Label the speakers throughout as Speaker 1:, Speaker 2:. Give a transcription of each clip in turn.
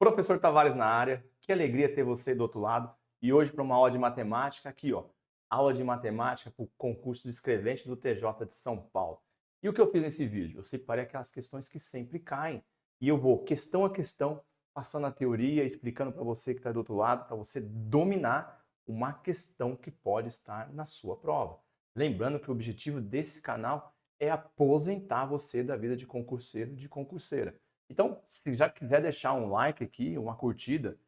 Speaker 1: Professor Tavares na área, que alegria ter você do outro lado. E hoje para uma aula de matemática, aqui ó, aula de matemática para o concurso do escrevente do TJ de São Paulo. E o que eu fiz nesse vídeo? Eu separei aquelas questões que sempre caem. E eu vou, questão a questão, passando a teoria, explicando para você que está do outro lado, para você dominar uma questão que pode estar na sua prova. Lembrando que o objetivo desse canal é aposentar você da vida de concurseiro, de concurseira. Então, se já quiser deixar um like aqui, uma curtida,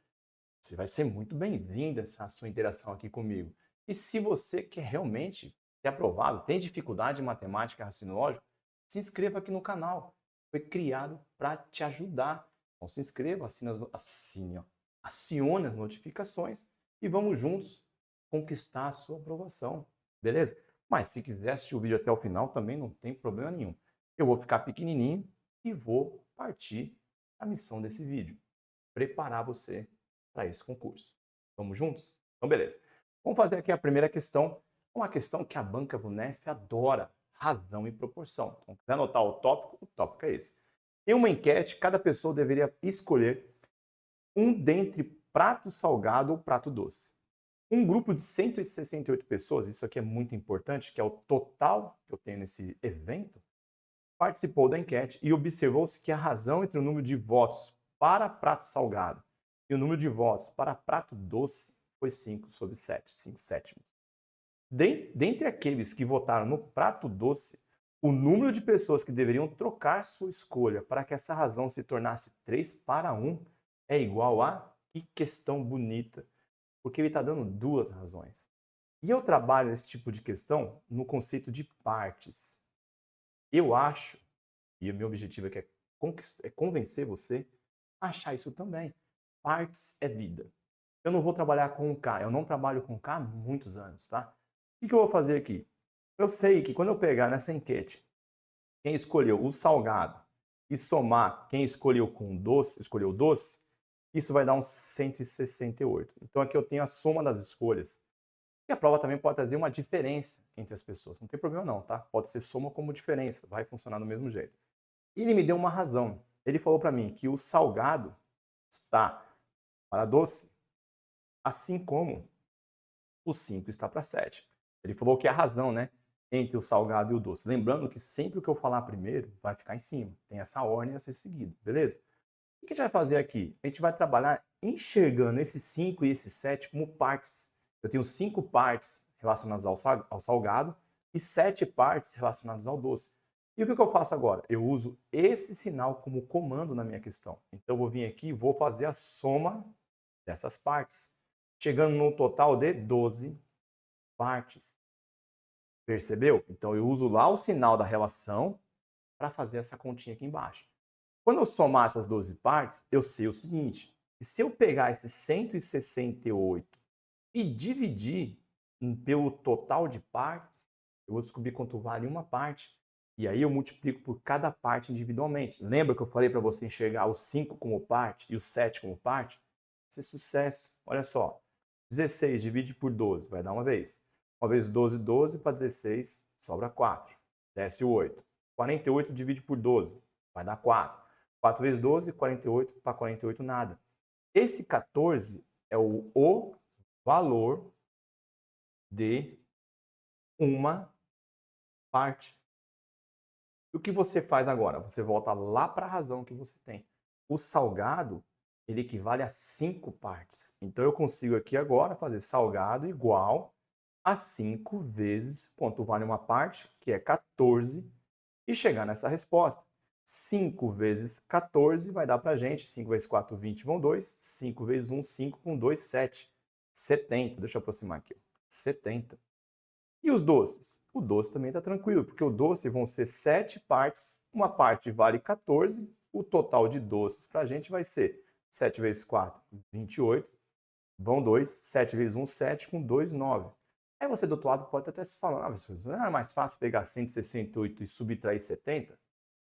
Speaker 1: você vai ser muito bem-vindo essa sua interação aqui comigo. E se você quer realmente ser aprovado, tem dificuldade em matemática e raciocínio lógico, se inscreva aqui no canal. Foi criado para te ajudar. Então se inscreva, acione as notificações e vamos juntos conquistar a sua aprovação. Beleza? Mas se quiser assistir o vídeo até o final, também não tem problema nenhum. Eu vou ficar pequenininho e vou partir a missão desse vídeo. Preparar você para esse concurso. Vamos juntos? Então, beleza. Vamos fazer aqui a primeira questão. Uma questão que a banca Vunesp adora. Razão e proporção. Então, quiser anotar o tópico é esse. Em uma enquete, cada pessoa deveria escolher um dentre prato salgado ou prato doce. Um grupo de 168 pessoas, isso aqui é muito importante, que é o total que eu tenho nesse evento, participou da enquete e observou-se que a razão entre o número de votos para prato salgado e o número de votos para prato doce foi 5 sobre 7, 5 sétimos. Dentre aqueles que votaram no prato doce, o número de pessoas que deveriam trocar sua escolha para que essa razão se tornasse 3 para 1 é igual a... Que questão bonita, porque ele está dando duas razões. E eu trabalho esse tipo de questão no conceito de partes. Eu acho, e o meu objetivo aqui é convencer você a achar isso também. Partes é vida. Eu não vou trabalhar com K, eu não trabalho com K há muitos anos, tá? O que eu vou fazer aqui? Eu sei que quando eu pegar nessa enquete quem escolheu o salgado e somar quem escolheu com doce, escolheu doce, isso vai dar uns 168. Então aqui eu tenho a soma das escolhas. E a prova também pode trazer uma diferença entre as pessoas. Não tem problema não, tá? Pode ser soma como diferença, vai funcionar do mesmo jeito. E ele me deu uma razão. Ele falou para mim que o salgado está para doce, assim como o 5 está para 7. Ele falou que é a razão, né, entre o salgado e o doce. Lembrando que sempre o que eu falar primeiro vai ficar em cima. Tem essa ordem a ser seguida, beleza? O que a gente vai fazer aqui? A gente vai trabalhar enxergando esse 5 e esse 7 como partes. Eu tenho 5 partes relacionadas ao salgado e 7 partes relacionadas ao doce. E o que eu faço agora? Eu uso esse sinal como comando na minha questão. Então eu vou vir aqui e vou fazer a soma dessas partes, chegando no total de 12 partes. Percebeu? Então eu uso lá o sinal da relação para fazer essa continha aqui embaixo. Quando eu somar essas 12 partes, eu sei o seguinte, que se eu pegar esses 168 e dividir pelo total de partes, eu vou descobrir quanto vale uma parte. E aí eu multiplico por cada parte individualmente. Lembra que eu falei para você enxergar o 5 como parte e o 7 como parte? Esse é sucesso. Olha só. 16 divide por 12, vai dar uma vez. Uma vez 12, 12 para 16, sobra 4. Desce o 8. 48 divide por 12, vai dar 4. 4 vezes 12, 48 para 48, nada. Esse 14 é o valor de uma parte. E o que você faz agora? Você volta lá para a razão que você tem. O salgado, ele equivale a 5 partes. Então eu consigo aqui agora fazer salgado igual a 5 vezes quanto vale uma parte, que é 14, e chegar nessa resposta. 5 vezes 14 vai dar para a gente, 5 vezes 4, 20 vão 2, 5 vezes 1, 5, com 2, 7. 70, deixa eu aproximar aqui, 70. E os doces? O doce também está tranquilo, porque o doce vão ser 7 partes, uma parte vale 14, o total de doces para a gente vai ser 7 vezes 4, 28, vão 2, 7 vezes 1, 7, com 2, 9. Aí você do outro lado pode até se falar, não era mais fácil pegar 168 e subtrair 70?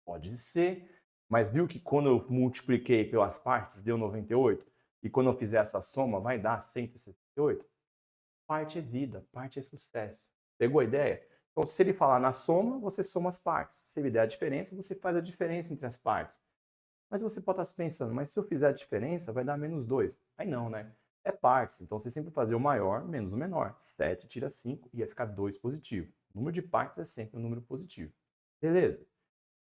Speaker 1: Pode ser, mas viu que quando eu multipliquei pelas partes deu 98? E quando eu fizer essa soma vai dar 168? Parte é vida, parte é sucesso. Pegou a ideia? Então, se ele falar na soma, você soma as partes. Se ele der a diferença, você faz a diferença entre as partes. Mas você pode estar se pensando, mas se eu fizer a diferença, vai dar menos 2. Aí não, né? É partes, então você sempre fazer o maior menos o menor. 7 tira 5 e ia ficar 2 positivo. O número de partes é sempre um número positivo. Beleza.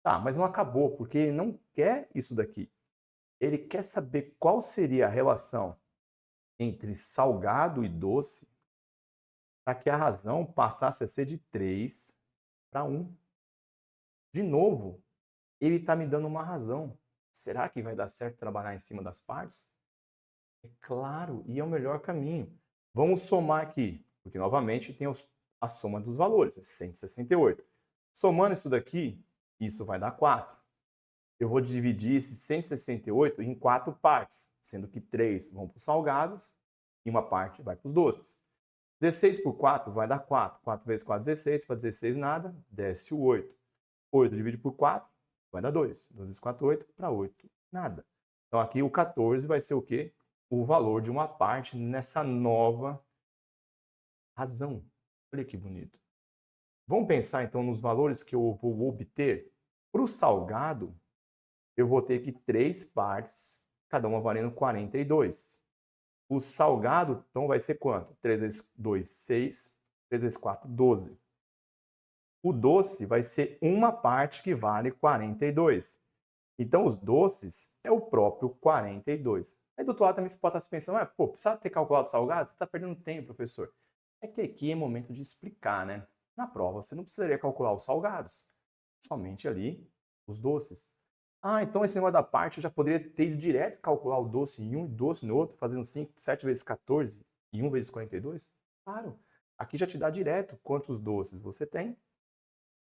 Speaker 1: Tá, mas não acabou, porque ele não quer isso daqui. Ele quer saber qual seria a relação entre salgado e doce para que a razão passasse a ser de 3 para 1. De novo, ele está me dando uma razão. Será que vai dar certo trabalhar em cima das partes? É claro, e é o melhor caminho. Vamos somar aqui, porque novamente tem a soma dos valores, é 168. Somando isso daqui, isso vai dar 4. Eu vou dividir esse 168 em 4 partes, sendo que 3 vão para os salgados e uma parte vai para os doces. 16 por 4 vai dar 4. 4 vezes 4, 16. Para 16, nada. Desce o 8. 8 dividido por 4 vai dar 2. 2 vezes 4, 8. Para 8, nada. Então, aqui o 14 vai ser o quê? O valor de uma parte nessa nova razão. Olha que bonito. Vamos pensar, então, nos valores que eu vou obter. Para o salgado, eu vou ter aqui 3 partes, cada uma valendo 42. O salgado, então, vai ser quanto? 3 vezes 2, 6. 3 vezes 4, 12. O doce vai ser uma parte que vale 42. Então, os doces é o próprio 42. Aí, do outro lado, também você pode estar se pensando, pô, precisa ter calculado o salgado? Você está perdendo tempo, professor. É que aqui é momento de explicar, né? Na prova, você não precisaria calcular os salgados, somente ali os doces. Ah, então esse negócio da parte eu já poderia ter ido direto calcular o doce em um e doce no outro, fazendo 5, 7 vezes 14 e 1 vezes 42? Claro, aqui já te dá direto quantos doces você tem.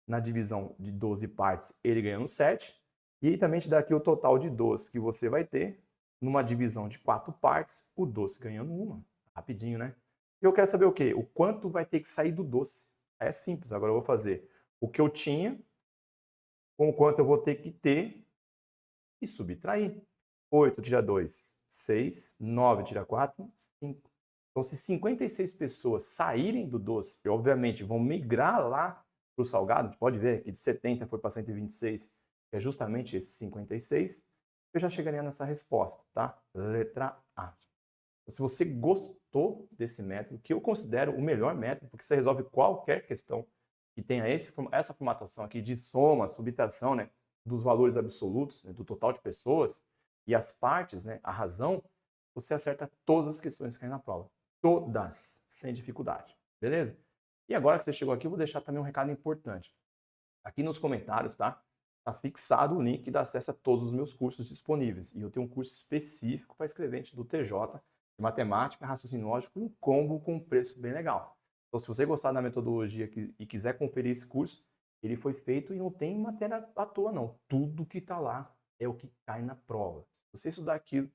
Speaker 1: Na divisão de 12 partes, ele ganhando 7. E também te dá aqui o total de doces que você vai ter. Numa divisão de 4 partes, o doce ganhando uma. Rapidinho, né? E eu quero saber o quê? O quanto vai ter que sair do doce. É simples, agora eu vou fazer o que eu tinha com o quanto eu vou ter que ter e subtrair. 8 tira 2, 6. 9 tira 4, 5. Então, se 56 pessoas saírem do doce, e obviamente vão migrar lá para o salgado, a gente pode ver que de 70 foi para 126, que é justamente esse 56, eu já chegaria nessa resposta, tá? Letra A. Se você gostou desse método, que eu considero o melhor método, porque você resolve qualquer questão que tenha essa formatação aqui de soma, subtração, né, dos valores absolutos, né, do total de pessoas, e as partes, né, a razão, você acerta todas as questões que caem na prova. Todas, sem dificuldade. Beleza? E agora que você chegou aqui, eu vou deixar também um recado importante. Aqui nos comentários, tá? Tá fixado o link de acesso a todos os meus cursos disponíveis. E eu tenho um curso específico para escrevente do TJ, de matemática, raciocínio lógico, um combo com um preço bem legal. Então, se você gostar da metodologia e quiser conferir esse curso, ele foi feito e não tem matéria à toa, não. Tudo que está lá é o que cai na prova. Se você estudar aquilo,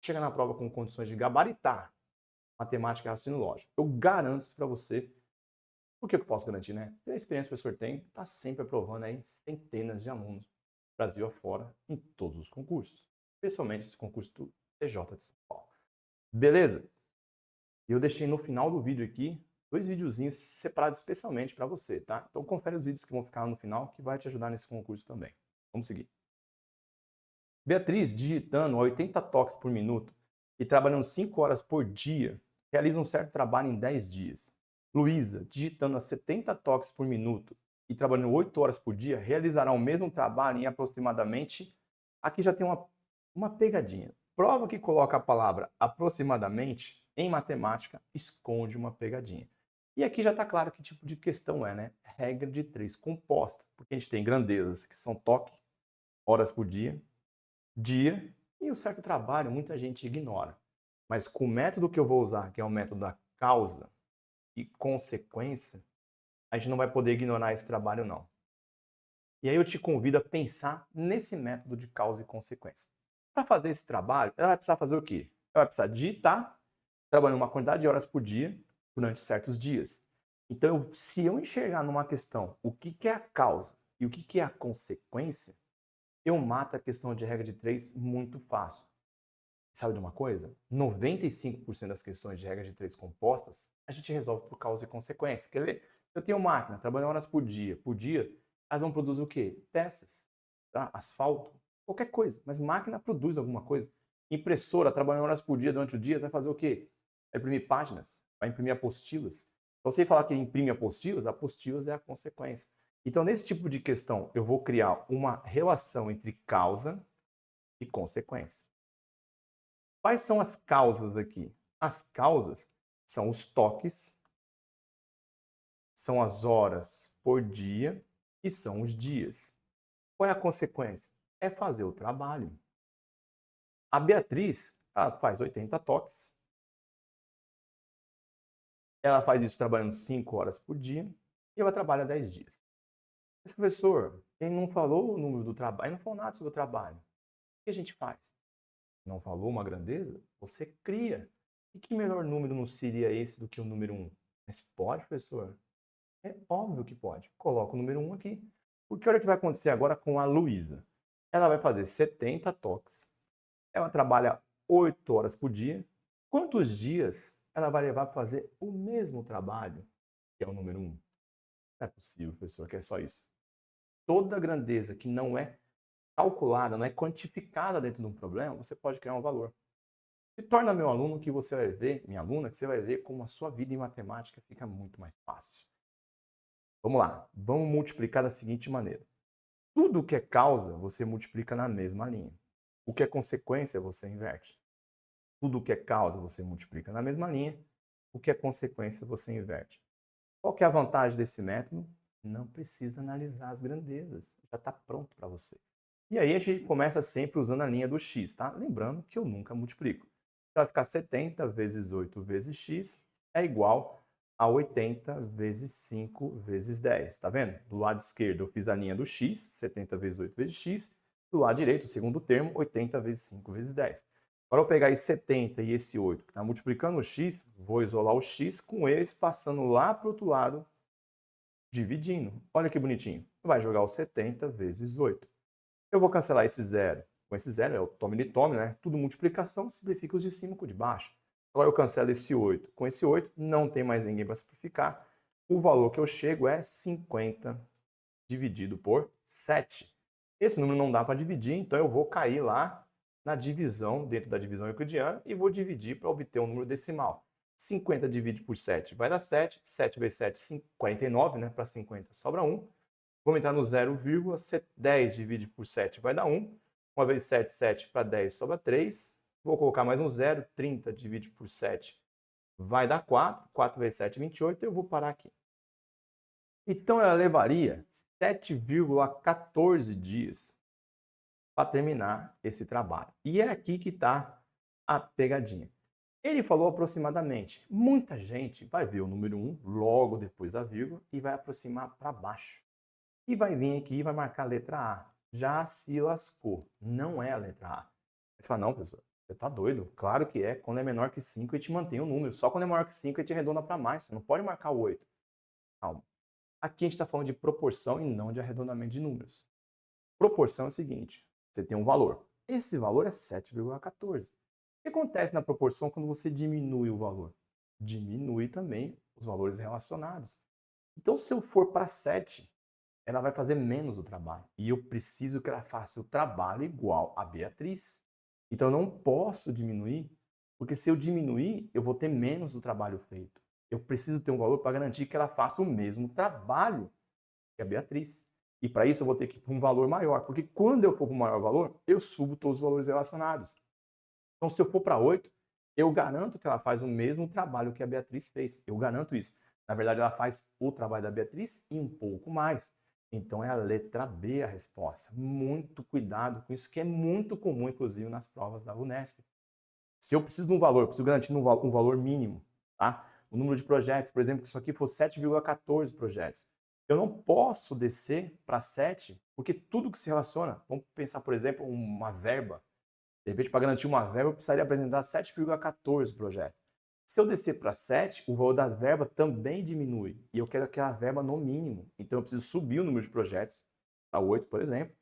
Speaker 1: chega na prova com condições de gabaritar matemática e raciocínio lógico. Eu garanto isso para você. Por que eu posso garantir, né? Pela experiência que o professor tem, está sempre aprovando aí centenas de alunos, Brasil afora, em todos os concursos. Especialmente esse concurso do TJ de São Paulo. Beleza? E eu deixei no final do vídeo aqui 2 videozinhos separados especialmente para você, tá? Então confere os vídeos que vão ficar no final, que vai te ajudar nesse concurso também. Vamos seguir. Beatriz, digitando a 80 toques por minuto e trabalhando 5 horas por dia, realiza um certo trabalho em 10 dias. Luísa, digitando a 70 toques por minuto e trabalhando 8 horas por dia, realizará o mesmo trabalho em aproximadamente... Aqui já tem uma pegadinha. Prova que coloca a palavra aproximadamente em matemática esconde uma pegadinha. E aqui já está claro que tipo de questão é, né? Regra de 3 composta. Porque a gente tem grandezas que são toque, horas por dia, dia, e o certo trabalho muita gente ignora. Mas com o método que eu vou usar, que é o método da causa e consequência, a gente não vai poder ignorar esse trabalho, não. E aí eu te convido a pensar nesse método de causa e consequência. Para fazer esse trabalho, ela vai precisar fazer o quê? Ela vai precisar digitar, trabalhando uma quantidade de horas por dia, durante certos dias. Então, se eu enxergar numa questão o que é a causa e o que é a consequência, eu mato a questão de regra de 3 muito fácil. Sabe de uma coisa? 95% das questões de regra de 3 compostas, a gente resolve por causa e consequência. Quer ver? Eu tenho máquina, trabalhando horas por dia, elas vão produzir o quê? Peças, tá? Asfalto, qualquer coisa, mas máquina produz alguma coisa. Impressora, trabalhando horas por dia durante o dia, vai fazer o quê? Vai imprimir páginas, vai imprimir apostilas. Então, se ele falar que ele imprime apostilas é a consequência. Então, nesse tipo de questão, eu vou criar uma relação entre causa e consequência. Quais são as causas aqui? As causas são os toques, são as horas por dia e são os dias. Qual é a consequência? É fazer o trabalho. A Beatriz, ela faz 80 toques. Ela faz isso trabalhando 5 horas por dia e ela trabalha 10 dias. Mas, professor, ele não falou o número do trabalho, ele não falou nada sobre o trabalho. O que a gente faz? Não falou uma grandeza? Você cria. E que melhor número não seria esse do que o número 1? Mas pode, professor? É óbvio que pode. Coloca o número 1 aqui. Porque olha o que vai acontecer agora com a Luísa. Ela vai fazer 70 toques. Ela trabalha 8 horas por dia. Quantos dias ela vai levar para fazer o mesmo trabalho, que é o número 1? Não é possível, professor, que é só isso. Toda grandeza que não é calculada, não é quantificada dentro de um problema, você pode criar um valor. Se torna meu aluno que você vai ver, minha aluna, que você vai ver como a sua vida em matemática fica muito mais fácil. Vamos lá, vamos multiplicar da seguinte maneira. Tudo que é causa, você multiplica na mesma linha. O que é consequência, você inverte. Tudo que é causa, você multiplica na mesma linha. O que é consequência, você inverte. Qual que é a vantagem desse método? Não precisa analisar as grandezas. Já está pronto para você. E aí a gente começa sempre usando a linha do x, tá? Lembrando que eu nunca multiplico. Vai ficar 70 vezes 8 vezes x é igual a 80 vezes 5 vezes 10. Tá vendo? Do lado esquerdo eu fiz a linha do x, 70 vezes 8 vezes x. Do lado direito, o segundo termo, 80 vezes 5 vezes 10. Agora eu pegar esse 70 e esse 8, que está multiplicando o x, vou isolar o x com eles passando lá para o outro lado, dividindo. Olha que bonitinho. Vai jogar o 70 vezes 8. Eu vou cancelar esse zero. Com esse zero é o tome de tome, né? Tudo multiplicação, simplifica os de cima com o de baixo. Agora eu cancelo esse 8. Com esse 8, não tem mais ninguém para simplificar. O valor que eu chego é 50 dividido por 7. Esse número não dá para dividir, então eu vou cair lá na divisão, dentro da divisão euclidiana, e vou dividir para obter um número decimal. 50 divide por 7 vai dar 7. 7 vezes 7, 49, né? Para 50 sobra 1. Vamos entrar no 0, 10 divide por 7 vai dar 1. 1 vezes 7, 7 para 10 sobra 3. Vou colocar mais um 0, 30 divide por 7 vai dar 4. 4 vezes 7, 28. Eu vou parar aqui. Então ela levaria 7,14 dias para terminar esse trabalho. E é aqui que está a pegadinha. Ele falou aproximadamente. Muita gente vai ver o número 1 logo depois da vírgula e vai aproximar para baixo. E vai vir aqui e vai marcar a letra A. Já se lascou. Não é a letra A. Você fala, não, professor, você está doido? Claro que é. Quando é menor que 5, a gente mantém o número. Só quando é maior que 5, a gente arredonda para mais. Você não pode marcar o 8. Calma. Aqui a gente está falando de proporção e não de arredondamento de números. Proporção é o seguinte. Você tem um valor. Esse valor é 7,14. O que acontece na proporção quando você diminui o valor? Diminui também os valores relacionados. Então, se eu for para 7, ela vai fazer menos o trabalho. E eu preciso que ela faça o trabalho igual a Beatriz. Então, eu não posso diminuir, porque se eu diminuir, eu vou ter menos do trabalho feito. Eu preciso ter um valor para garantir que ela faça o mesmo trabalho que a Beatriz. E para isso eu vou ter que ir para um valor maior, porque quando eu for para um maior valor, eu subo todos os valores relacionados. Então, se eu for para 8, eu garanto que ela faz o mesmo trabalho que a Beatriz fez. Eu garanto isso. Na verdade, ela faz o trabalho da Beatriz e um pouco mais. Então, é a letra B a resposta. Muito cuidado com isso, que é muito comum, inclusive, nas provas da Unesp. Se eu preciso de um valor, eu preciso garantir um valor mínimo. Tá? O número de projetos, por exemplo, que isso aqui fosse 7,14 projetos. Eu não posso descer para 7, porque tudo que se relaciona, vamos pensar, por exemplo, uma verba. De repente, para garantir uma verba, eu precisaria apresentar 7,14 projetos. Se eu descer para 7, o valor da verba também diminui. E eu quero aquela verba no mínimo. Então, eu preciso subir o número de projetos para 8, por exemplo,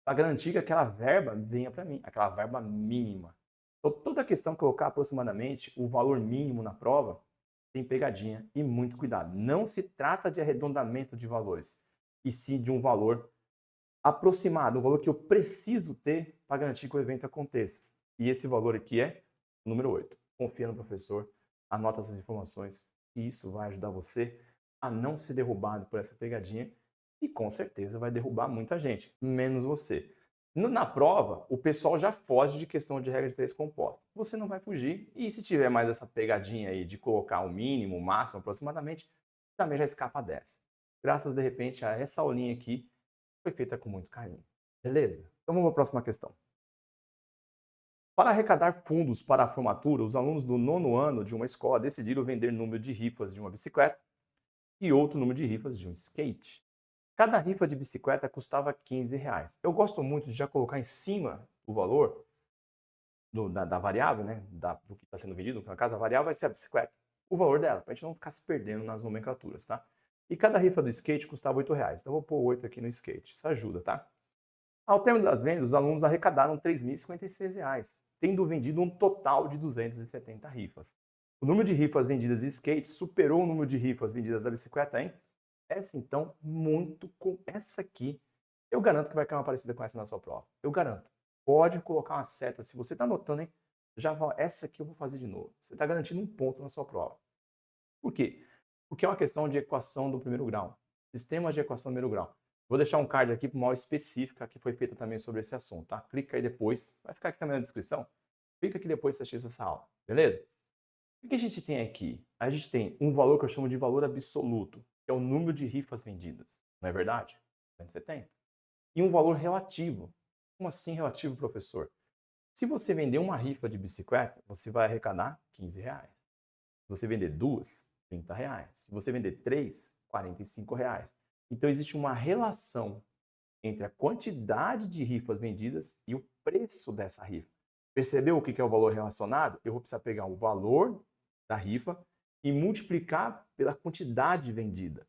Speaker 1: para garantir que aquela verba venha para mim, aquela verba mínima. Então, toda a questão de colocar aproximadamente o valor mínimo na prova tem pegadinha e muito cuidado. Não se trata de arredondamento de valores, e sim de um valor aproximado, um valor que eu preciso ter para garantir que o evento aconteça. E esse valor aqui é o número 8. Confia no professor, anota essas informações, e isso vai ajudar você a não ser derrubado por essa pegadinha e com certeza vai derrubar muita gente, menos você. Na prova, o pessoal já foge de questão de regra de três compostos. Você não vai fugir e se tiver mais essa pegadinha aí de colocar o mínimo, o máximo aproximadamente, também já escapa dessa. Graças, de repente, a essa aulinha aqui, foi feita com muito carinho. Beleza? Então vamos para a próxima questão. Para arrecadar fundos para a formatura, os alunos do 9º ano de uma escola decidiram vender número de rifas de uma bicicleta e outro número de rifas de um skate. Cada rifa de bicicleta custava R$15. Eu gosto muito de já colocar em cima o valor da variável, né? Do que está sendo vendido, no caso a variável vai ser a bicicleta, o valor dela, para a gente não ficar se perdendo nas nomenclaturas, tá? E cada rifa do skate custava R$8. Então eu vou pôr 8 aqui no skate, isso ajuda, tá? Ao término das vendas, os alunos arrecadaram R$3.056, tendo vendido um total de 270 rifas. O número de rifas vendidas de skate superou o número de rifas vendidas da bicicleta, hein? Essa, então, muito com essa aqui. Eu garanto que vai cair uma parecida com essa na sua prova. Eu garanto. Pode colocar uma seta. Se você está anotando, hein? Já fala, essa aqui eu vou fazer de novo. Você está garantindo um ponto na sua prova. Por quê? Porque é uma questão de equação do primeiro grau. Sistemas de equação do primeiro grau. Vou deixar um card aqui para uma aula específica que foi feita também sobre esse assunto, tá? Clica aí depois. Vai ficar aqui também na descrição. Clica aqui depois se assistir essa aula. Beleza? O que a gente tem aqui? A gente tem um valor que eu chamo de valor absoluto, que é o número de rifas vendidas. Não é verdade? 270. E um valor relativo. Como assim relativo, professor? Se você vender uma rifa de bicicleta, você vai arrecadar R$15. Se você vender duas, R$30. Se você vender três, R$45. Então existe uma relação entre a quantidade de rifas vendidas e o preço dessa rifa. Percebeu o que é o valor relacionado? Eu vou precisar pegar o valor da rifa e multiplicar pela quantidade vendida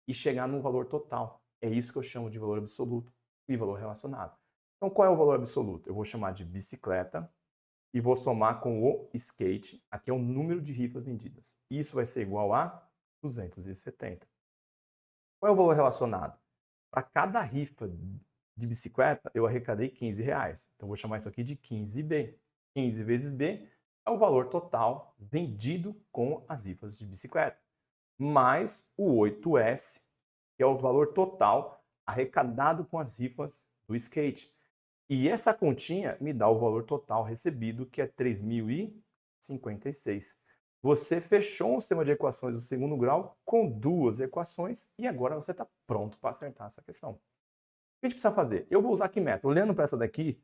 Speaker 1: e chegar num valor total. É isso que eu chamo de valor absoluto e valor relacionado. Então, qual é o valor absoluto? Eu vou chamar de bicicleta e vou somar com o skate. Aqui é o número de rifas vendidas. Isso vai ser igual a 270. Qual é o valor relacionado? Para cada rifa de bicicleta, eu arrecadei R$15. Então, vou chamar isso aqui de 15B. 15 vezes B é o valor total vendido com as rifas de bicicleta, mais o 8S, que é o valor total arrecadado com as rifas do skate. E essa continha me dá o valor total recebido, que é 3.056. Você fechou um sistema de equações do segundo grau com duas equações e agora você está pronto para acertar essa questão. O que a gente precisa fazer? Eu vou usar que método? Olhando para essa daqui,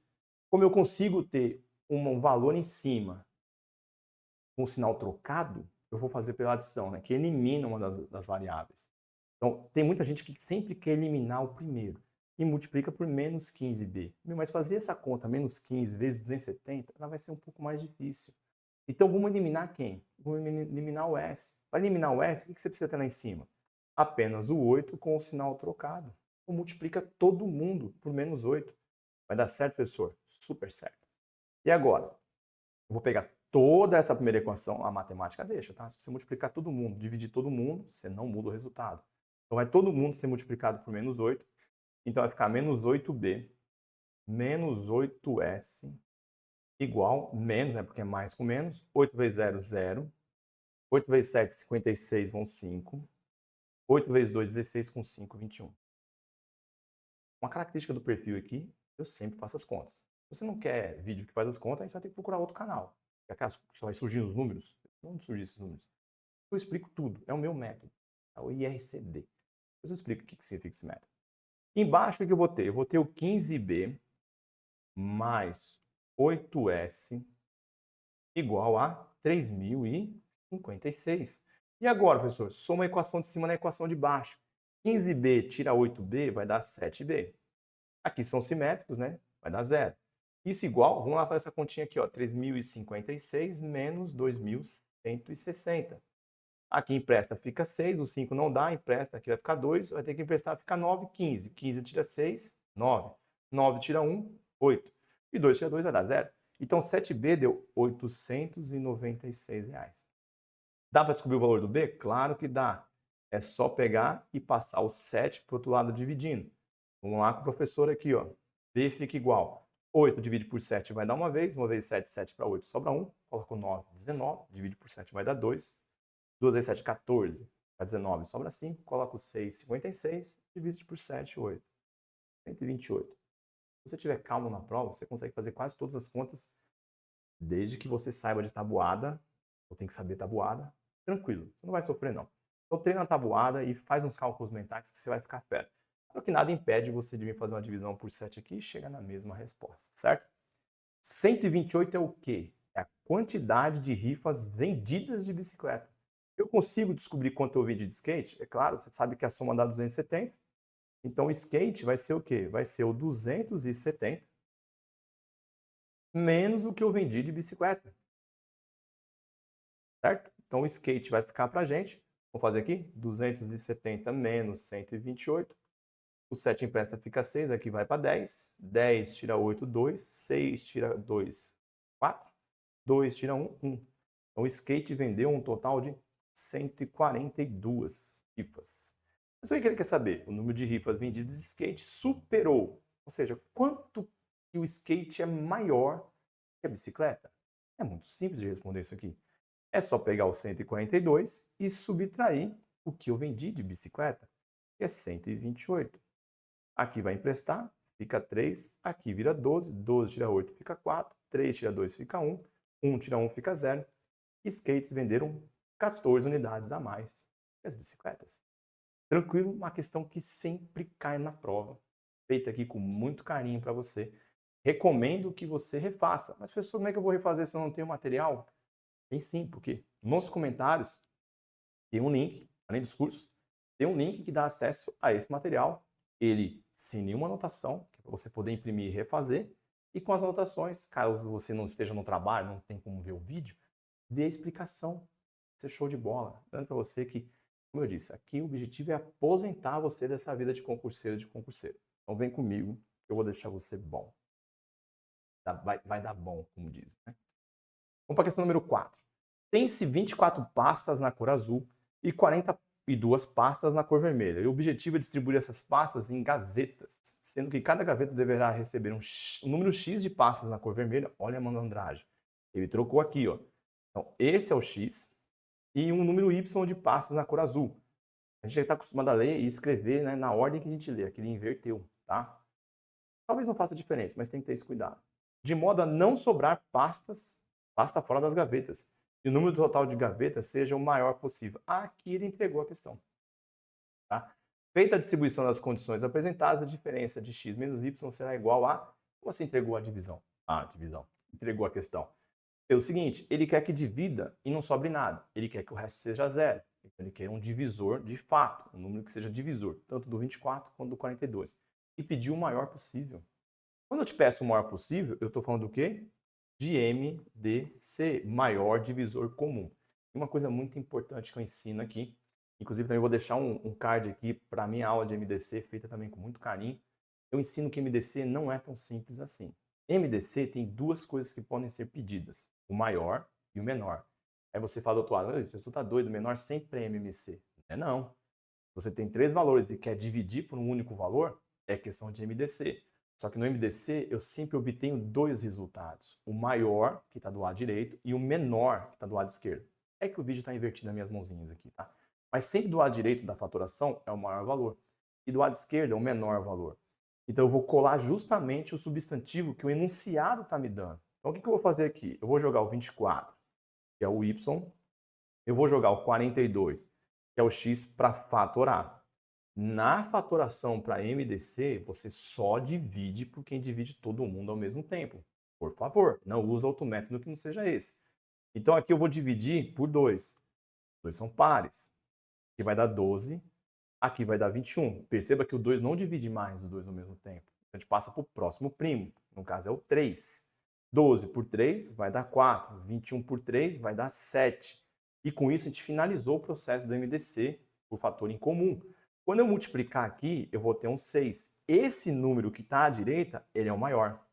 Speaker 1: como eu consigo ter um valor em cima com um sinal trocado, eu vou fazer pela adição, né, que elimina uma das variáveis. Então, tem muita gente que sempre quer eliminar o primeiro e multiplica por menos 15b. Mas fazer essa conta, menos 15 vezes 270, ela vai ser um pouco mais difícil. Então, vamos eliminar quem? Vamos eliminar o S. Para eliminar o S, o que você precisa ter lá em cima? Apenas o 8 com o sinal trocado. Então, multiplica todo mundo por menos 8. Vai dar certo, professor? Super certo. E agora? Eu vou pegar toda essa primeira equação, a matemática deixa, tá? Se você multiplicar todo mundo, dividir todo mundo, você não muda o resultado. Então, vai todo mundo ser multiplicado por menos 8. Então, vai ficar menos 8b menos 8s igual, menos, né, porque é mais com menos, 8 vezes 0, 0. 8 vezes 7, 56, vão 5. 8 vezes 2, 16, com 5, 21. Uma característica do perfil aqui, eu sempre faço as contas. Se você não quer vídeo que faz as contas, aí você vai ter que procurar outro canal. Acaso só vai surgir os números? Onde surgir esses números? Eu explico tudo, é o meu método, é o IRCD. Depois eu explico o que significa esse método. Embaixo o que eu vou ter? Eu vou ter o 15b mais 8s igual a 3.056. E agora, professor, soma a equação de cima na equação de baixo. 15b tira 8b vai dar 7b. Aqui são simétricos, né? Vai dar 0. Isso igual, vamos lá fazer essa continha aqui, ó, 3.056 menos 2.160. Aqui empresta fica 6, o 5 não dá, empresta, aqui vai ficar 2, vai ter que emprestar, fica 9, 15. 15 tira 6, 9. 9 tira 1, 8. E 2 tira 2 vai dar 0. Então 7B deu R$ 896. Dá para descobrir o valor do B? Claro que dá. É só pegar e passar o 7 para o outro lado dividindo. Vamos lá com o professor aqui, ó. B fica igual. 8 divide por 7 vai dar uma vez 7, 7 para 8 sobra 1. Coloco 9, 19, divide por 7 vai dar 2. 2 vezes 7, 14. Para 19 sobra 5. Coloco 6, 56. Divide por 7, 8. 128. Se você tiver calmo na prova, você consegue fazer quase todas as contas, desde que você saiba de tabuada, ou tem que saber tabuada, tranquilo, você não vai sofrer não. Então treina a tabuada e faz uns cálculos mentais que você vai ficar fera. Claro que nada impede você de vir fazer uma divisão por 7 aqui e chegar na mesma resposta, certo? 128 é o quê? É a quantidade de rifas vendidas de bicicleta. Eu consigo descobrir quanto eu vendi de skate? É claro, você sabe que a soma dá 270. Então o skate vai ser o quê? Vai ser o 270 menos o que eu vendi de bicicleta. Certo? Então o skate vai ficar para a gente, vou fazer aqui, 270 menos 128. O 7 empresta fica 6, aqui vai para 10. 10 tira 8, 2. 6 tira 2, 4. 2 tira 1, 1. Então o skate vendeu um total de 142 rifas. Mas o que ele quer saber? O número de rifas vendidas de skate superou. Ou seja, quanto que o skate é maior que a bicicleta? É muito simples de responder isso aqui. É só pegar o 142 e subtrair o que eu vendi de bicicleta, que é 128. Aqui vai emprestar, fica 3, aqui vira 12, 12 tira 8 fica 4, 3 tira 2 fica 1, 1 tira 1 fica 0. Skates venderam 14 unidades a mais que as bicicletas. Tranquilo, uma questão que sempre cai na prova, feita aqui com muito carinho para você. Recomendo que você refaça. Mas, professor, como é que eu vou refazer se eu não tenho material? Tem sim, porque nos comentários tem um link, além dos cursos, tem um link que dá acesso a esse material. Ele sem nenhuma anotação, que é para você poder imprimir e refazer, e com as anotações, caso você não esteja no trabalho, não tem como ver o vídeo, dê a explicação. Isso é show de bola. Lembrando para você que, como eu disse, aqui o objetivo é aposentar você dessa vida de concurseiro. Então vem comigo, que eu vou deixar você bom. Vai dar bom, como dizem, né? Vamos para a questão número 4. Tem-se 24 pastas na cor azul e 42 pastas na cor vermelha. E o objetivo é distribuir essas pastas em gavetas, sendo que cada gaveta deverá receber um número X de pastas na cor vermelha. Olha a malandragem. Ele trocou aqui, ó. Então, esse é o X e um número Y de pastas na cor azul. A gente já está acostumado a ler e escrever, né, na ordem que a gente lê. Aqui ele inverteu, tá? Talvez não faça diferença, mas tem que ter esse cuidado. De modo a não sobrar pasta fora das gavetas. E o número total de gavetas seja o maior possível. Aqui ele entregou a questão. Tá? Feita a distribuição das condições apresentadas, a diferença de x menos y será igual a... Como você entregou a divisão? Divisão. Entregou a questão. É o seguinte, ele quer que divida e não sobre nada. Ele quer que o resto seja zero. Então ele quer um divisor de fato, um número que seja divisor, tanto do 24 quanto do 42. E pediu o maior possível. Quando eu te peço o maior possível, eu estou falando do quê? De MDC, maior divisor comum. E uma coisa muito importante que eu ensino aqui, inclusive também vou deixar um card aqui para a minha aula de MDC, feita também com muito carinho. Eu ensino que MDC não é tão simples assim. MDC tem duas coisas que podem ser pedidas, o maior e o menor. Aí você fala do outro lado, você está doido, o menor sempre é MMC. Não é não. Você tem 3 valores e quer dividir por um único valor, é questão de MDC. Só que no MDC eu sempre obtenho 2 resultados. O maior, que está do lado direito, e o menor, que está do lado esquerdo. É que o vídeo está invertido nas minhas mãozinhas aqui, tá? Mas sempre do lado direito da fatoração é o maior valor. E do lado esquerdo é o menor valor. Então eu vou colar justamente o substantivo que o enunciado está me dando. Então o que eu vou fazer aqui? Eu vou jogar o 24, que é o Y. Eu vou jogar o 42, que é o X, para fatorar. Na fatoração para MDC, você só divide por quem divide todo mundo ao mesmo tempo. Por favor, não usa outro método que não seja esse. Então aqui eu vou dividir por 2. 2 são pares. Aqui vai dar 12, aqui vai dar 21. Perceba que o 2 não divide mais os dois ao mesmo tempo. A gente passa para o próximo primo, no caso é o 3. 12 por 3 vai dar 4. 21 por 3 vai dar 7. E com isso a gente finalizou o processo do MDC por fator em comum. Quando eu multiplicar aqui, eu vou ter um 6. Esse número que está à direita, ele é o maior.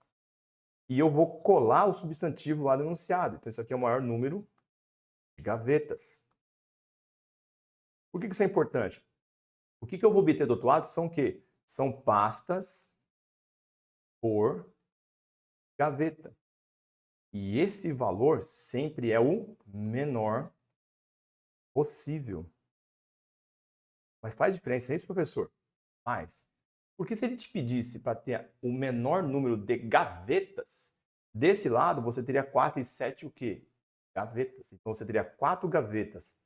Speaker 1: E eu vou colar o substantivo lá do enunciado. Então, isso aqui é o maior número de gavetas. Por que isso é importante? O que eu vou obter do outro lado são o quê? São pastas por gaveta. E esse valor sempre é o menor possível. Mas faz diferença isso, professor? Faz. Porque se ele te pedisse para ter o menor número de gavetas, desse lado você teria 4 e 7 o quê? Gavetas. Então você teria 4 gavetas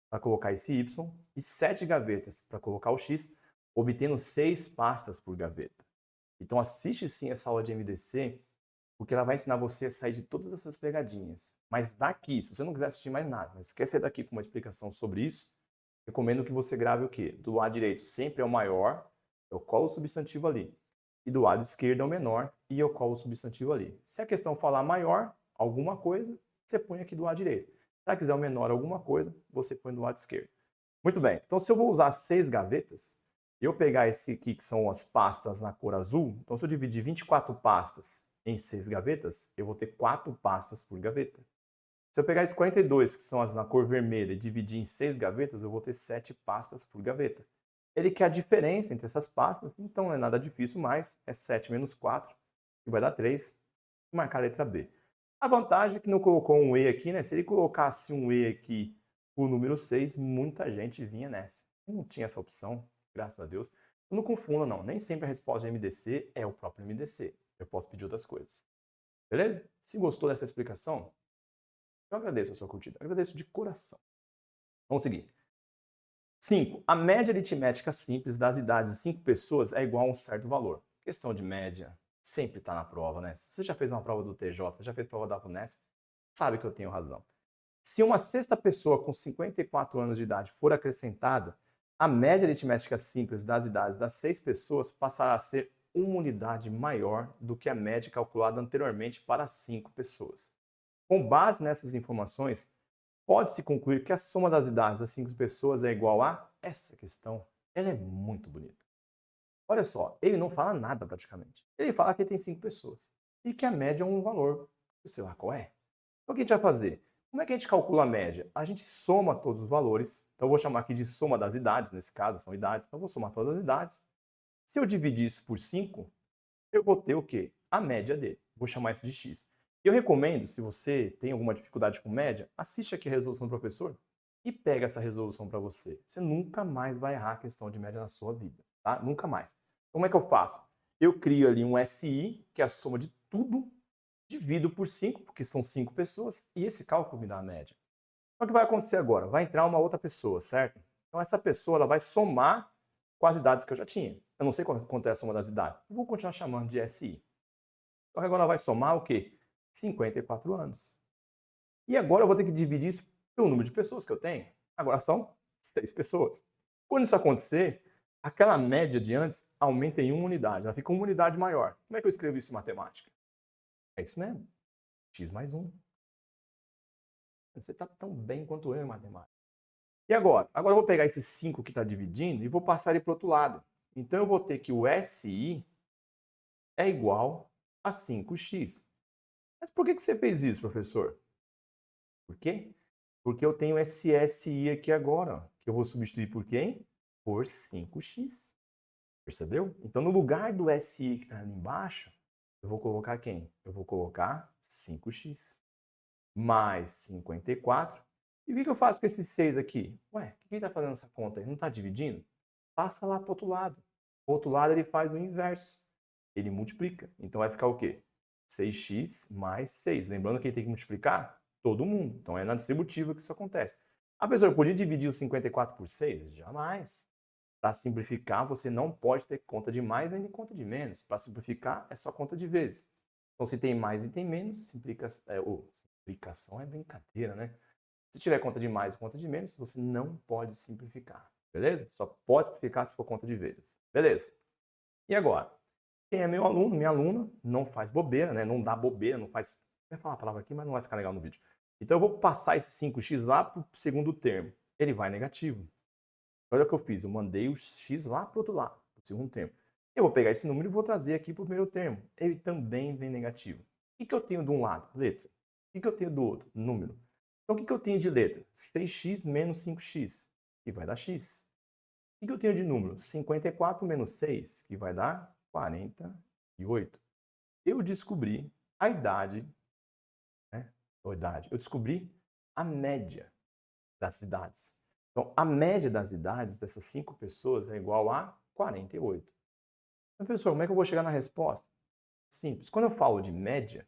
Speaker 1: para colocar esse Y e 7 gavetas para colocar o X, obtendo 6 pastas por gaveta. Então assiste sim essa aula de MDC, porque ela vai ensinar você a sair de todas essas pegadinhas. Mas daqui, se você não quiser assistir mais nada, mas quer sair daqui com uma explicação sobre isso, recomendo que você grave o quê? Do lado direito sempre é o maior, eu colo o substantivo ali. E do lado esquerdo é o menor e eu colo o substantivo ali. Se a questão falar maior, alguma coisa, você põe aqui do lado direito. Se ela quiser o menor alguma coisa, você põe do lado esquerdo. Muito bem, então se eu vou usar 6 gavetas, eu pegar esse aqui que são as pastas na cor azul, então se eu dividir 24 pastas em 6 gavetas, eu vou ter 4 pastas por gaveta. Se eu pegar esses 42, que são as na cor vermelha, e dividir em 6 gavetas, eu vou ter 7 pastas por gaveta. Ele quer a diferença entre essas pastas, então não é nada difícil mais, é 7 menos 4, que vai dar 3, e marcar a letra B. A vantagem é que não colocou um E aqui, né? Se ele colocasse um E aqui, o número 6, muita gente vinha nessa. Não tinha essa opção, graças a Deus. Não confunda, não. Nem sempre a resposta de MDC é o próprio MDC. Eu posso pedir outras coisas. Beleza? Se gostou dessa explicação, eu agradeço a sua curtida. Agradeço de coração. Vamos seguir. 5. A média aritmética simples das idades de 5 pessoas é igual a um certo valor. Questão de média sempre está na prova, né? Se você já fez uma prova do TJ, já fez prova da VUNESP, sabe que eu tenho razão. Se uma sexta pessoa com 54 anos de idade for acrescentada, a média aritmética simples das idades das 6 pessoas passará a ser uma unidade maior do que a média calculada anteriormente para 5 pessoas. Com base nessas informações, pode-se concluir que a soma das idades das 5 pessoas é igual a essa questão. Ela é muito bonita. Olha só, ele não fala nada praticamente. Ele fala que tem 5 pessoas e que a média é um valor. Eu sei lá qual é. Então o que a gente vai fazer? Como é que a gente calcula a média? A gente soma todos os valores. Então eu vou chamar aqui de soma das idades, nesse caso são idades. Então eu vou somar todas as idades. Se eu dividir isso por 5, eu vou ter o quê? A média dele. Vou chamar isso de x. Eu recomendo, se você tem alguma dificuldade com média, assiste aqui a resolução do professor e pega essa resolução para você. Você nunca mais vai errar a questão de média na sua vida, tá? Nunca mais. Como é que eu faço? Eu crio ali um SI, que é a soma de tudo, divido por 5, porque são 5 pessoas, e esse cálculo me dá a média. Então, o que vai acontecer agora? Vai entrar uma outra pessoa, certo? Então, essa pessoa ela vai somar com as idades que eu já tinha. Eu não sei quanto é a soma das idades. Eu vou continuar chamando de SI. Então, agora ela vai somar o quê? 54 anos. E agora eu vou ter que dividir isso pelo número de pessoas que eu tenho. Agora são 6 pessoas. Quando isso acontecer, aquela média de antes aumenta em 1 unidade. Ela fica 1 unidade maior. Como é que eu escrevo isso em matemática? É isso mesmo. X mais 1. Você está tão bem quanto eu em matemática. E agora? Agora eu vou pegar esses 5 que está dividindo e vou passar ele para o outro lado. Então eu vou ter que o SI é igual a 5x. Mas por que você fez isso, professor? Por quê? Porque eu tenho esse SI aqui agora, ó, que eu vou substituir por quem? Por 5x. Percebeu? Então, no lugar do SI que está ali embaixo, eu vou colocar quem? Eu vou colocar 5x mais 54. E o que eu faço com esses 6 aqui? Ué, o que ele está fazendo essa conta aí? Não está dividindo? Passa lá para o outro lado. O outro lado ele faz o inverso. Ele multiplica. Então vai ficar o quê? 6x mais 6. Lembrando que ele tem que multiplicar todo mundo. Então é na distributiva que isso acontece. Ah, professor, eu podia dividir o 54 por 6? Jamais. Para simplificar, você não pode ter conta de mais nem de conta de menos. Para simplificar, é só conta de vezes. Então, se tem mais e tem menos, simplificação é brincadeira, né? Se tiver conta de mais e conta de menos, você não pode simplificar. Beleza? Só pode simplificar se for conta de vezes. Beleza? E agora? Quem é meu aluno, minha aluna, não faz bobeira, né? Não dá bobeira, não faz... Eu ia falar a palavra aqui, mas não vai ficar legal no vídeo. Então eu vou passar esse 5x lá para o segundo termo. Ele vai negativo. Olha o que eu fiz, eu mandei o x lá para o outro lado, para o segundo termo. Eu vou pegar esse número e vou trazer aqui para o primeiro termo. Ele também vem negativo. O que eu tenho de um lado? Letra. O que eu tenho do outro? Número. Então o que eu tenho de letra? 6x menos 5x, que vai dar x. O que eu tenho de número? 54 menos 6, que vai dar 48. Eu descobri a idade, né? Eu descobri a média das idades. Então, a média das idades dessas 5 pessoas é igual a 48. Então, professor, como é que eu vou chegar na resposta? Simples. Quando eu falo de média,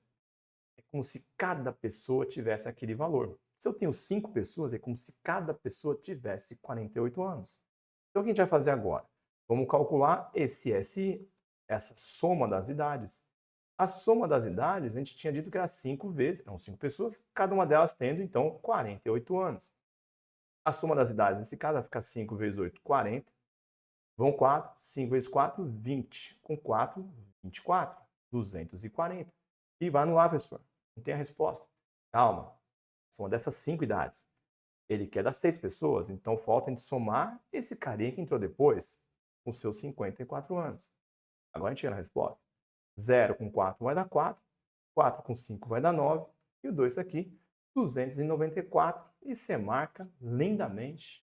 Speaker 1: é como se cada pessoa tivesse aquele valor. Se eu tenho 5 pessoas, é como se cada pessoa tivesse 48 anos. Então, o que a gente vai fazer agora? Vamos calcular esse SI, essa soma das idades. A soma das idades, a gente tinha dito que era 5 vezes, eram 5 pessoas, cada uma delas tendo, então, 48 anos. A soma das idades, nesse caso, vai ficar 5 vezes 8, 40. Vão 4, 5 vezes 4, 20. Com 4, 24, 240. E vai anular, professor. Não tem a resposta. Calma. Soma dessas 5 idades. Ele quer dar 6 pessoas, então falta a gente somar esse carinha que entrou depois, com seus 54 anos. Agora a gente chega na resposta. 0 com 4 vai dar 4, 4 com 5 vai dar 9, e o 2 está aqui, 294, e você marca lindamente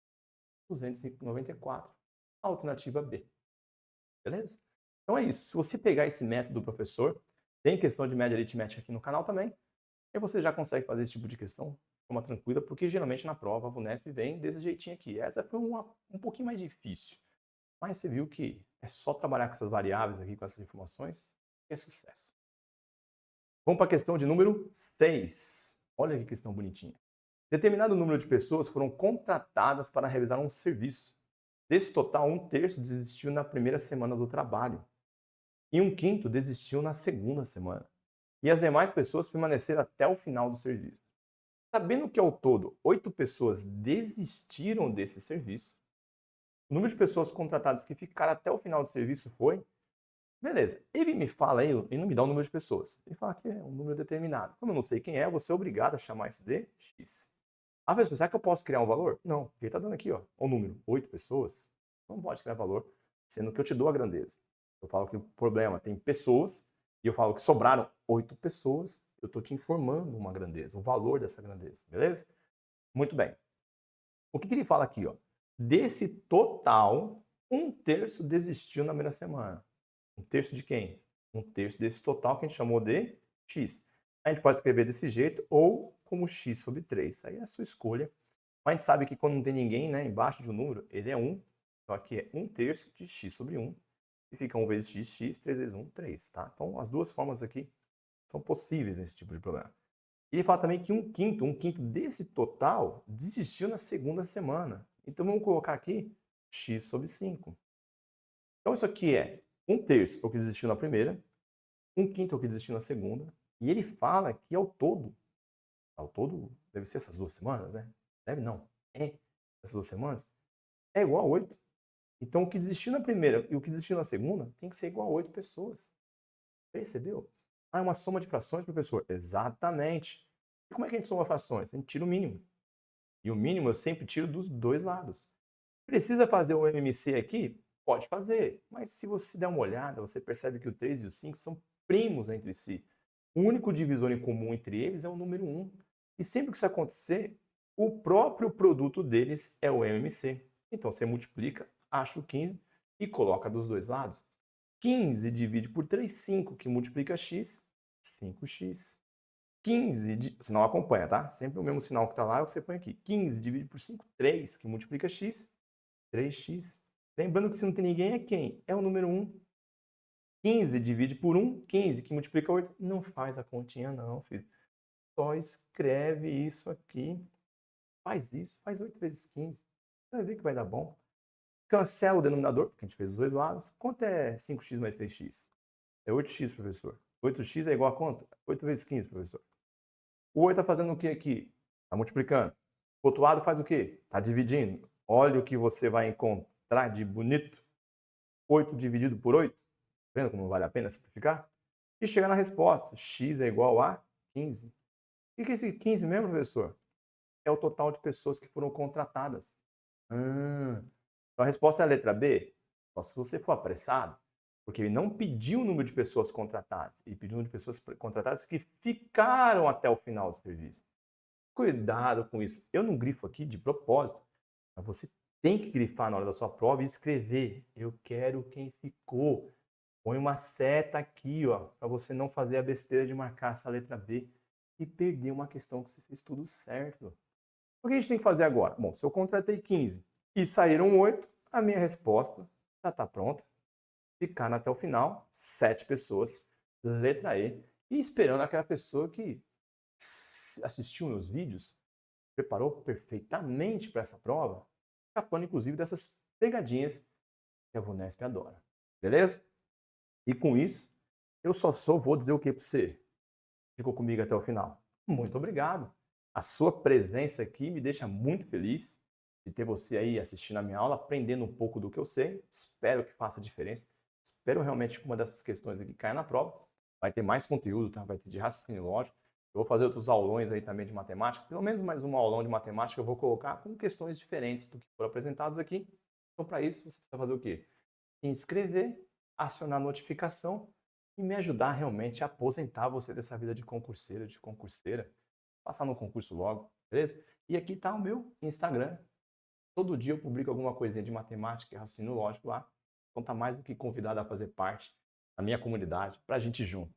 Speaker 1: 294, alternativa B. Beleza? Então é isso. Se você pegar esse método do professor, tem questão de média aritmética aqui no canal também, e você já consegue fazer esse tipo de questão de forma tranquila, porque geralmente na prova a VUNESP vem desse jeitinho aqui. Essa foi um pouquinho mais difícil, mas você viu que é só trabalhar com essas variáveis aqui, com essas informações, que é sucesso. Vamos para a questão de número 6. Olha que questão bonitinha. Determinado número de pessoas foram contratadas para realizar um serviço. Desse total, 1/3 desistiu na primeira semana do trabalho e 1/5 desistiu na segunda semana. E as demais pessoas permaneceram até o final do serviço. Sabendo que ao todo 8 pessoas desistiram desse serviço, o número de pessoas contratadas que ficaram até o final do serviço foi... Beleza, ele me fala aí, ele não me dá o número de pessoas. Ele fala que é um número determinado. Como eu não sei quem é, eu vou ser obrigado a chamar isso de X. Ah, professor, será que eu posso criar um valor? Não, porque ele está dando aqui, ó, o número, 8 pessoas. Não pode criar valor, sendo que eu te dou a grandeza. Eu falo que o problema tem pessoas, e eu falo que sobraram 8 pessoas, eu estou te informando uma grandeza, o valor dessa grandeza, beleza? Muito bem. O que ele fala aqui, ó? Desse total, 1/3 desistiu na primeira semana. 1/3 de quem? 1/3 desse total que a gente chamou de X. A gente pode escrever desse jeito ou como X sobre 3. Aí é a sua escolha. Mas a gente sabe que quando não tem ninguém, né, embaixo de um número, ele é 1. Então aqui é 1/3 de X sobre 1. E fica 1 vezes X, X, 3 vezes 1, 3. Tá? Então as duas formas aqui são possíveis nesse tipo de problema. E ele fala também que 1/5 desse total desistiu na segunda semana. Então vamos colocar aqui X sobre 5. Então isso aqui é 1/3 é o que desistiu na primeira, 1/5 é o que desistiu na segunda, e ele fala que ao todo deve ser essas 2 semanas, né? Deve não, é essas 2 semanas, é igual a 8. Então o que desistiu na primeira e o que desistiu na segunda tem que ser igual a 8 pessoas. Percebeu? Ah, é uma soma de frações, professor? Exatamente. E como é que a gente soma frações? A gente tira o mínimo. E o mínimo eu sempre tiro dos dois lados. Precisa fazer o MMC aqui? Pode fazer, mas se você der uma olhada, você percebe que o 3 e o 5 são primos entre si. O único divisor em comum entre eles é o número 1. E sempre que isso acontecer, o próprio produto deles é o MMC. Então você multiplica, acha o 15 e coloca dos dois lados. 15 divide por 3, 5, que multiplica x, 5x. 15, você não acompanha, tá? Sempre o mesmo sinal que está lá é o que você põe aqui. 15 divide por 5, 3, que multiplica x, 3x. Lembrando que se não tem ninguém é quem? É o número 1. 15 divide por 1, 15, que multiplica 8. Não faz a continha não, filho. Só escreve isso aqui. Faz isso, faz 8 vezes 15. Você vai ver que vai dar bom. Cancela o denominador, porque a gente fez os dois lados. Quanto é 5x mais 3x? É 8x, professor. 8x é igual a quanto? 8 vezes 15, professor. O 8 está fazendo o que aqui? Está multiplicando. O outro lado faz o quê? Está dividindo. Olha o que você vai encontrar de bonito. 8 dividido por 8. Tá vendo como vale a pena simplificar? E chega na resposta. X é igual a 15. O que é esse 15 mesmo, professor? É o total de pessoas que foram contratadas. Então a resposta é a letra B? Só se você for apressado, porque ele não pediu o número de pessoas contratadas, ele pediu o número de pessoas contratadas que ficaram até o final do serviço. Cuidado com isso. Eu não grifo aqui de propósito, mas você tem que grifar na hora da sua prova e escrever. Eu quero quem ficou. Põe uma seta aqui, ó, para você não fazer a besteira de marcar essa letra B e perder uma questão que você fez tudo certo. O que a gente tem que fazer agora? Bom, se eu contratei 15 e saíram 8, a minha resposta já está pronta. Ficaram até o final 7 pessoas, letra E, e esperando aquela pessoa que assistiu meus vídeos, preparou perfeitamente para essa prova, escapando inclusive dessas pegadinhas que a Vunesp adora. Beleza? E com isso, eu só vou dizer o que para você? Ficou comigo até o final. Muito obrigado. A sua presença aqui me deixa muito feliz de ter você aí assistindo a minha aula, aprendendo um pouco do que eu sei. Espero que faça diferença. Espero realmente que uma dessas questões aqui caia na prova. Vai ter mais conteúdo, tá? Vai ter de raciocínio lógico. Eu vou fazer outros aulões aí também de matemática. Pelo menos mais um aulão de matemática eu vou colocar com questões diferentes do que foram apresentados aqui. Então, para isso, você precisa fazer o quê? Se inscrever, acionar a notificação e me ajudar realmente a aposentar você dessa vida de concurseiro, de concurseira. Passar no concurso logo, beleza? E aqui está o meu Instagram. Todo dia eu publico alguma coisinha de matemática e raciocínio lógico lá. Então tá mais do que convidado a fazer parte da minha comunidade, para a gente junto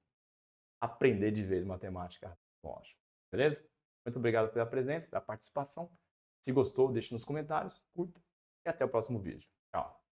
Speaker 1: aprender de vez matemática e raciocínio lógico. Beleza? Muito obrigado pela presença, pela participação. Se gostou, deixe nos comentários, curta e até o próximo vídeo. Tchau!